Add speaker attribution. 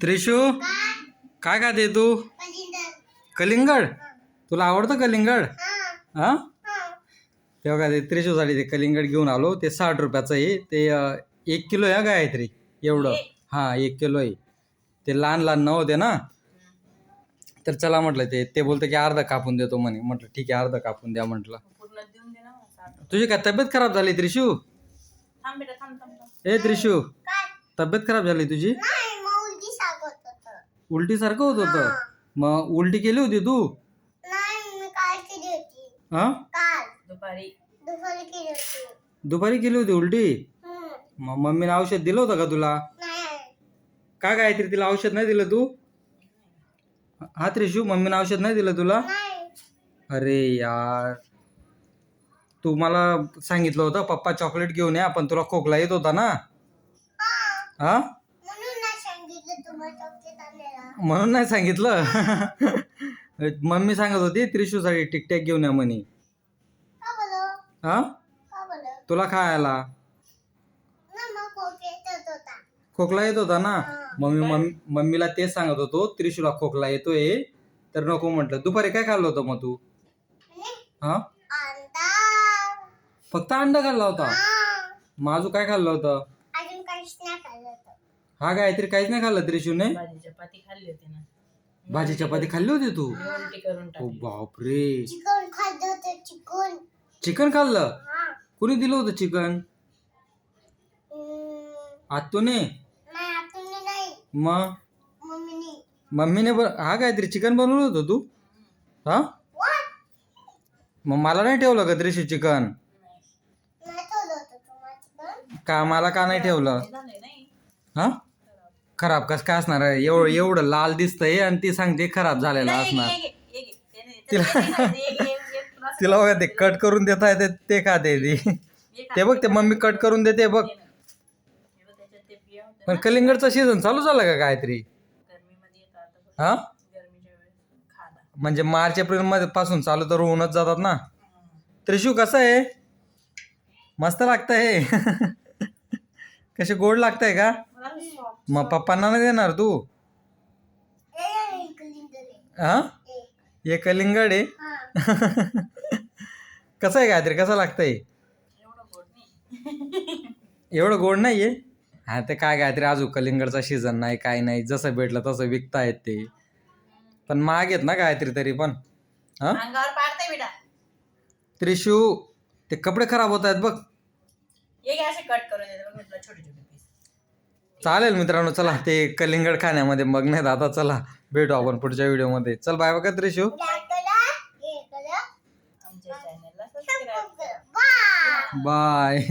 Speaker 1: त्रिशू काय खाते तू? कलिंगड. तुला आवडतं कलिंगड? हा. तेव्हा काय ते त्रिशूसाठी ते कलिंगड घेऊन आलो. ते 60 रुपयाचं आहे ते. 1 किलो आहे गायत्री एवढं. हा 1 किलो आहे. ते लहान लहान नव्हते ना, तर चला म्हटलं ते बोलतं की अर्धा कापून देतो म्हणे. म्हटलं ठीक आहे अर्धा कापून द्या म्हटलं. तुझी काय तब्येत खराब झाली त्रिशू? ए त्रिशू, तब्येत खराब झाली तुझी? उलटी सारखं होत होतं. मग उलटी केली होती तू? हा दुपारी केली होती उलटी. मग मम्मीने औषध दिलं होतं का तुला? का गायत्री तिला औषध नाही दिलं तू? हा त्रिशू, मम्मीने औषध नाही दिलं तुला? अरे यार, तू मला सांगितलं होतं पप्पा चॉकलेट घेऊन या, पण तुला खोकला येत होता ना. हा म्हणून नाही सांगितलं. मम्मी सांगत होती त्रिशूसाठी टिकटॅक घेऊन या म्हणे. हा तुला खायला खोकला येत होता ना. मम्मीला तेच सांगत होतो त्रिशूला खोकला येतोय तर नको म्हटलं. दुपारी काय खाल्लं होतं मग तू? हा फक्त अंडा खाल्ला होता. मग अजून काय खाल्लं होतं? हा गायत्री काहीच नाही खाल्लं त्रिशूने. भाजी चपाती खाल्ली होती तू? ओ बापरे, चिकन खाल्लं? कुणी दिलं होतं चिकन? आत्तूने? मग मम्मीने हा काहीतरी चिकन बनवलं होतं तू? हा मग मला नाही ठेवलं का त्रिशू चिकन? का मला का नाही ठेवलं? हा खराब कस काय असणार? एवढं लाल दिसतंय आणि ती सांगते खराब झालेला असणार. तिला बघा ते कट करून देता येते ते का ते ते बघ ते मम्मी कट करून देते बघ. पण कलिंगडचा सीझन चालू झाला का गायत्री? हा म्हणजे मार्च एप्रिल मध्ये पासून चालू तर होऊनच जातात ना. त्रिशू कसं आहे? मस्त लागतंय. कसे गोड लागतंय का? मग पप्पांना नाही देणार तू? हा हे कलिंगड आहे. कसं आहे गायत्री, कसं लागतंय? एवढं गोड नाहीये. हा ते काय गायत्री, अजून कलिंगडचा सीझन नाही काय नाही, जसं भेटलं तसं विकतायत ते. पण महाग आहेत ना गायत्री तरी पण. हा त्रिशू, ते कपडे खराब होत आहेत बघ. चालेल मित्रांनो, चला ते कलिंगड खाण्यामध्ये मग नाही आता. चला भेटू आपण पुढच्या व्हिडिओमध्ये. चल बाय बघा त्रिशू. बाय.